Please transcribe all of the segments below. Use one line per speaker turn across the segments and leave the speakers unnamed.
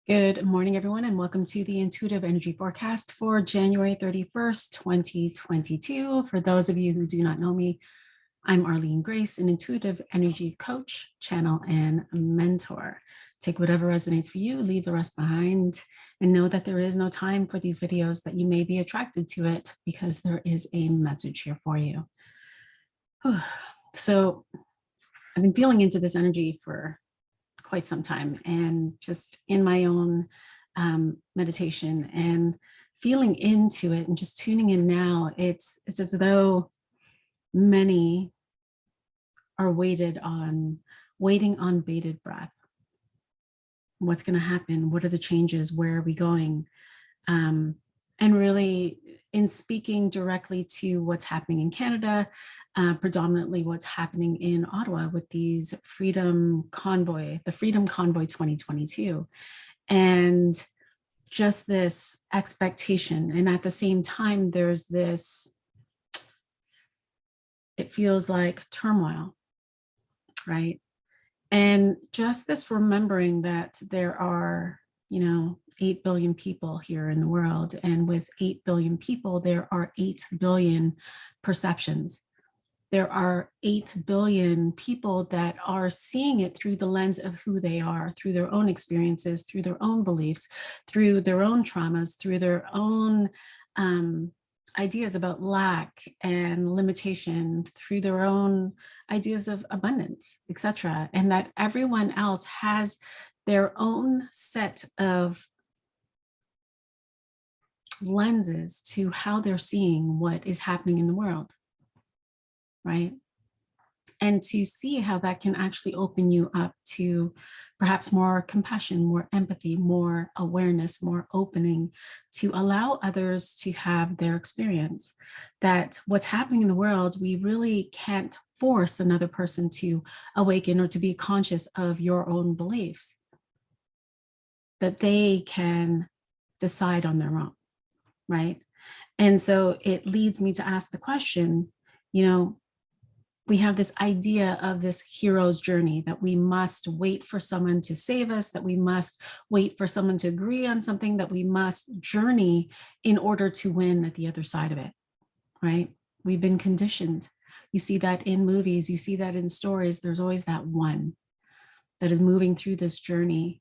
Good morning, everyone, and welcome to the Intuitive Energy Forecast for January 31st, 2022. For those of you who do not know me, I'm Arlene Grace, an intuitive energy coach, channel, and mentor. Take whatever resonates for you, leave the rest behind, and know that there is no time for these videos, that you may be attracted to it because there is a message here for you. So I've been feeling into this energy for quite some time, and just in my own meditation and feeling into it and just tuning in now, it's as though many are waiting on bated breath. What's going to happen? What are the changes? Where are we going? And really, in speaking directly to what's happening in Canada, predominantly what's happening in Ottawa with these the Freedom Convoy 2022. And just this expectation. And at the same time, there's this, it feels like turmoil, right? And just this remembering that there are, 8 billion people here in the world. And with 8 billion people, there are 8 billion perceptions. There are 8 billion people that are seeing it through the lens of who they are, through their own experiences, through their own beliefs, through their own traumas, through their own ideas about lack and limitation, through their own ideas of abundance, etc. And that everyone else has their own set of lenses to how they're seeing what is happening in the world, right? And to see how that can actually open you up to perhaps more compassion, more empathy, more awareness, more opening, to allow others to have their experience. That what's happening in the world, we really can't force another person to awaken or to be conscious of your own beliefs, that they can decide on their own, right? And so it leads me to ask the question, we have this idea of this hero's journey, that we must wait for someone to save us, that we must wait for someone to agree on something, that we must journey in order to win at the other side of it, right? We've been conditioned. You see that in movies, you see that in stories. There's always that one that is moving through this journey,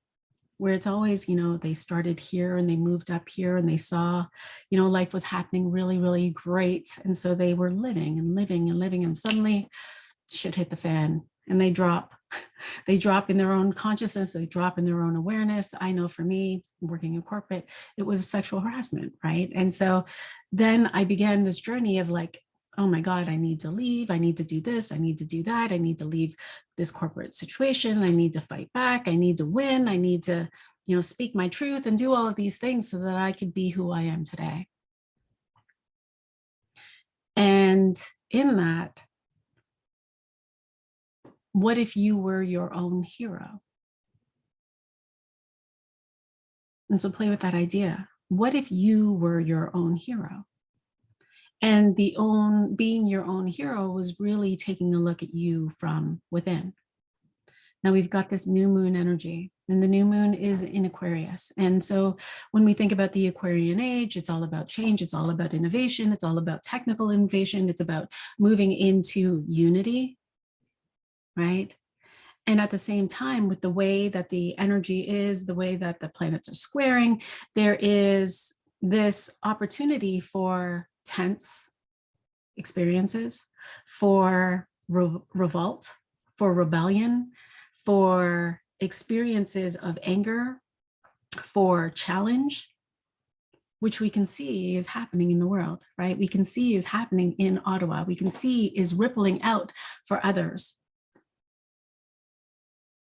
where it's always, they started here and they moved up here and they saw, life was happening really, really great. And so they were living and living and living, and suddenly shit hit the fan and they drop in their own consciousness, they drop in their own awareness. I know for me, working in corporate, it was sexual harassment, right? And so then I began this journey of like, oh my God, I need to leave. I need to do this. I need to do that. I need to leave this corporate situation. I need to fight back. I need to win. I need to, speak my truth and do all of these things so that I could be who I am today. And in that, what if you were your own hero? And so play with that idea. What if you were your own hero? And being your own hero was really taking a look at you from within. Now we've got this new moon energy, and the new moon is in Aquarius. And so when we think about the Aquarian age, it's all about change. It's all about innovation. It's all about technical innovation. It's about moving into unity, right? And at the same time, with the way that the energy is, the way that the planets are squaring, there is this opportunity for tense experiences, for revolt, for rebellion, for experiences of anger, for challenge, which we can see is happening in the world, right? We can see is happening in Ottawa. We can see is rippling out for others.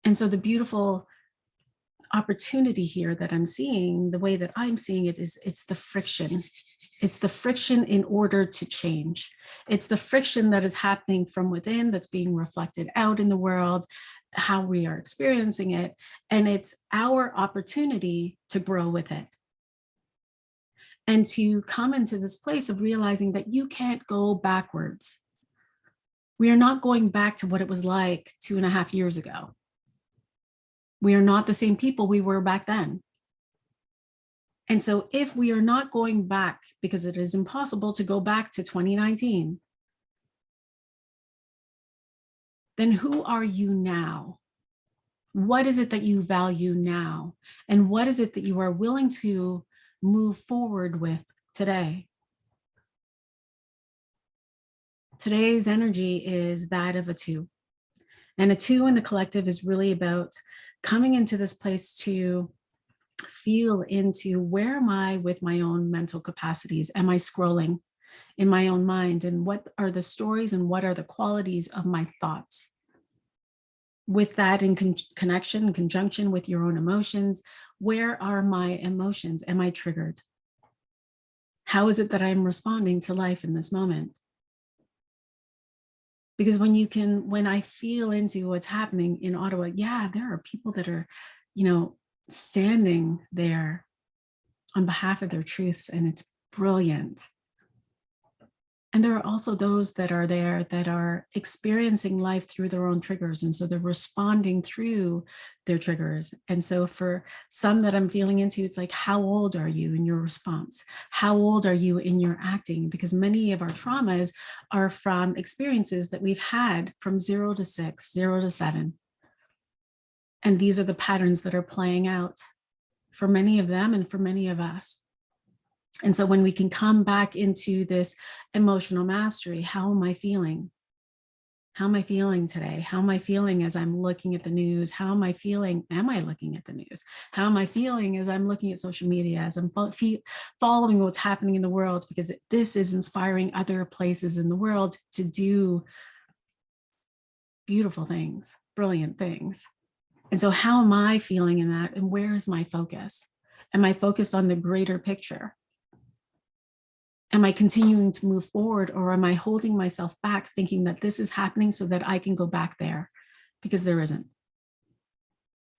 And so the beautiful opportunity here that I'm seeing, the way that I'm seeing it, is it's the friction. It's the friction in order to change. It's the friction that is happening from within that's being reflected out in the world, how we are experiencing it. And it's our opportunity to grow with it. And to come into this place of realizing that you can't go backwards. We are not going back to what it was like 2.5 years ago. We are not the same people we were back then. And so if we are not going back, because it is impossible to go back to 2019, then who are you now? What is it that you value now? And what is it that you are willing to move forward with today? Today's energy is that of a 2. And a 2 in the collective is really about coming into this place to feel into, where am I with my own mental capacities? Am I scrolling in my own mind? And what are the stories and what are the qualities of my thoughts? With that in connection, in conjunction with your own emotions, where are my emotions? Am I triggered? How is it that I'm responding to life in this moment? Because when I feel into what's happening in Ottawa, yeah, there are people that are, standing there on behalf of their truths, and it's brilliant. And there are also those that are there that are experiencing life through their own triggers. And so they're responding through their triggers. And so for some that I'm feeling into, it's like, how old are you in your response? How old are you in your acting? Because many of our traumas are from experiences that we've had from 0 to 6, 0 to 7. And these are the patterns that are playing out for many of them and for many of us. And so when we can come back into this emotional mastery, how am I feeling? How am I feeling today? How am I feeling as I'm looking at the news? How am I feeling? Am I looking at the news? How am I feeling as I'm looking at social media, as I'm following what's happening in the world? Because this is inspiring other places in the world to do beautiful things, brilliant things. And so how am I feeling in that? And where is my focus? Am I focused on the greater picture? Am I continuing to move forward, or am I holding myself back thinking that this is happening so that I can go back there? Because there isn't.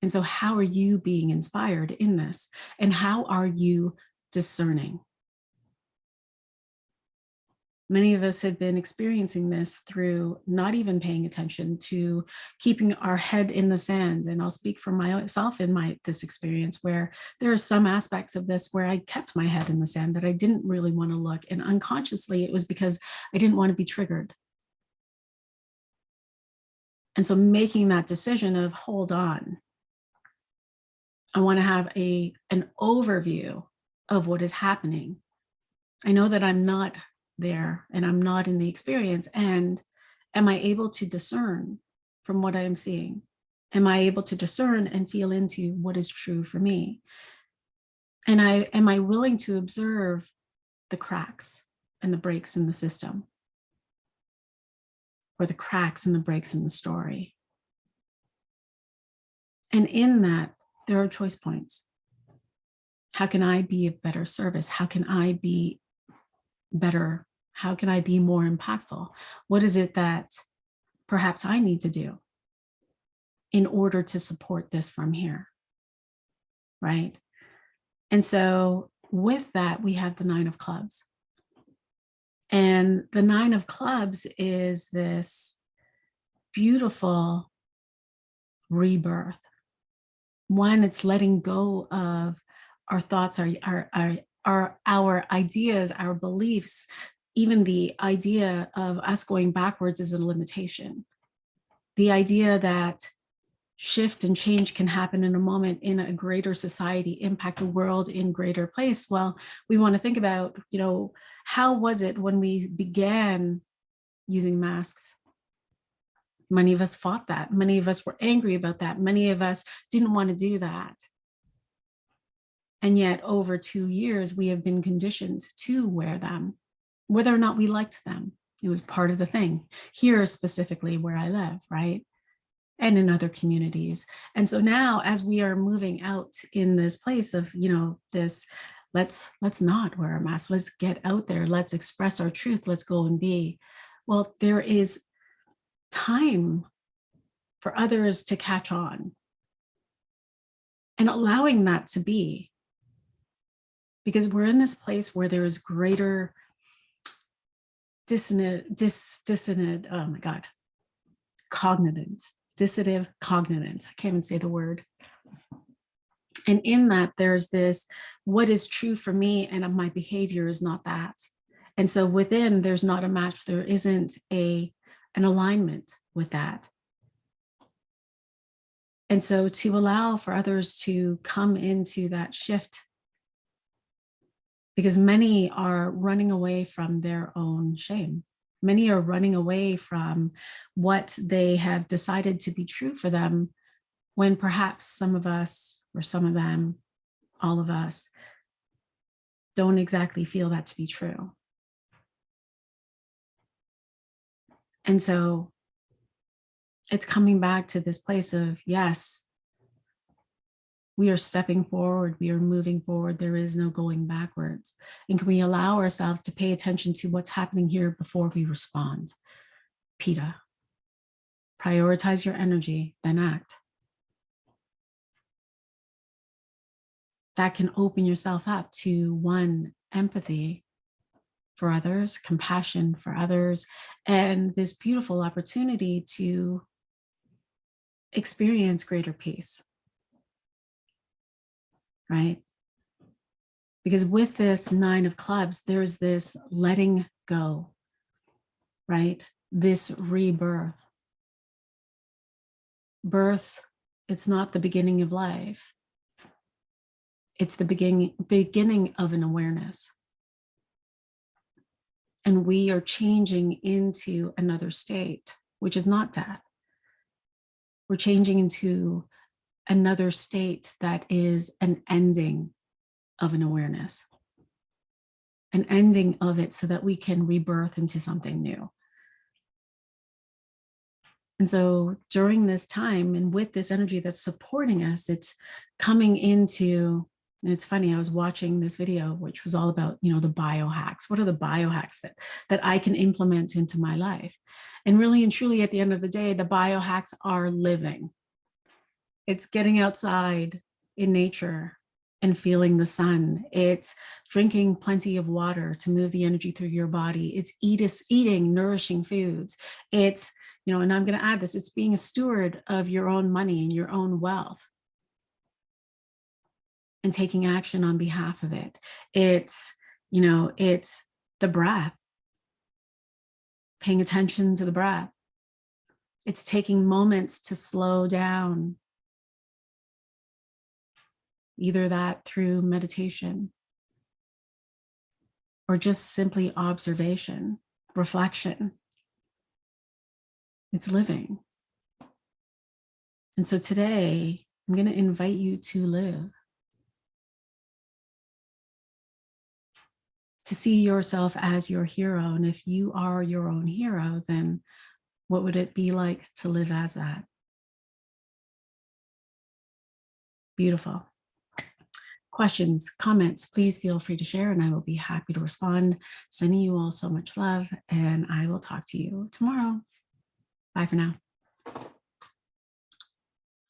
And so how are you being inspired in this? And how are you discerning? Many of us have been experiencing this through not even paying attention, to keeping our head in the sand. And I'll speak for myself in this experience, where there are some aspects of this where I kept my head in the sand, that I didn't really want to look. And unconsciously, it was because I didn't want to be triggered. And so making that decision of, hold on, I want to have an overview of what is happening. I know that I'm not there and I'm not in the experience. And am I able to discern from what I am seeing? Am I able to discern and feel into what is true for me? And am I willing to observe the cracks and the breaks in the system, or the cracks and the breaks in the story? And in that, there are choice points. How can I be of better service? How can I be better? How can I be more impactful? What is it that perhaps I need to do in order to support this from here? Right? And so with that, we have the 9 of clubs. And the 9 of clubs is this beautiful rebirth. One, it's letting go of our thoughts, our ideas, our beliefs. Even the idea of us going backwards is a limitation. The idea that shift and change can happen in a moment in a greater society, impact the world in greater place. Well, we want to think about, how was it when we began using masks? Many of us fought that. Many of us were angry about that. Many of us didn't want to do that. And yet over 2 years, we have been conditioned to wear them, whether or not we liked them. It was part of the thing. Here specifically where I live, right? And in other communities. And so now, as we are moving out in this place of, this, let's not wear a mask. Let's get out there. Let's express our truth. Let's go and be. Well, there is time for others to catch on, and allowing that to be, because we're in this place where there is greater dissonant, oh my God, cognizance, dissonant cognizance. I can't even say the word. And in that, there's this, what is true for me and my behavior is not that. And so within, there's not a match. There isn't an alignment with that. And so to allow for others to come into that shift, because many are running away from their own shame. Many are running away from what they have decided to be true for them, when perhaps some of us, or some of them, all of us, don't exactly feel that to be true. And so it's coming back to this place of, yes, we are stepping forward, we are moving forward, there is no going backwards. And can we allow ourselves to pay attention to what's happening here before we respond? PETA. Prioritize your energy, then act. That can open yourself up to, one, empathy for others, compassion for others, and this beautiful opportunity to experience greater peace, right? Because with this 9 of clubs, there's this letting go, right? This rebirth. Birth, it's not the beginning of life. It's the beginning of an awareness. And we are changing into another state, which is not death. We're changing into another state that is an ending of an awareness, an ending of it, so that we can rebirth into something new. And so during this time, and with this energy that's supporting us, it's coming into, and it's funny, I was watching this video, which was all about, the biohacks. What are the biohacks that I can implement into my life? And really and truly, at the end of the day, the biohacks are living. It's getting outside in nature and feeling the sun. It's drinking plenty of water to move the energy through your body. It's eating nourishing foods. It's, and I'm going to add this, it's being a steward of your own money and your own wealth, and taking action on behalf of it. It's, it's the breath, paying attention to the breath. It's taking moments to slow down, either that through meditation or just simply observation, reflection. It's living. And so today, I'm going to invite you to live, to see yourself as your hero. And if you are your own hero, then what would it be like to live as that? Beautiful. Questions, comments, please feel free to share, and I will be happy to respond. Sending you all so much love, and I will talk to you tomorrow. Bye for now.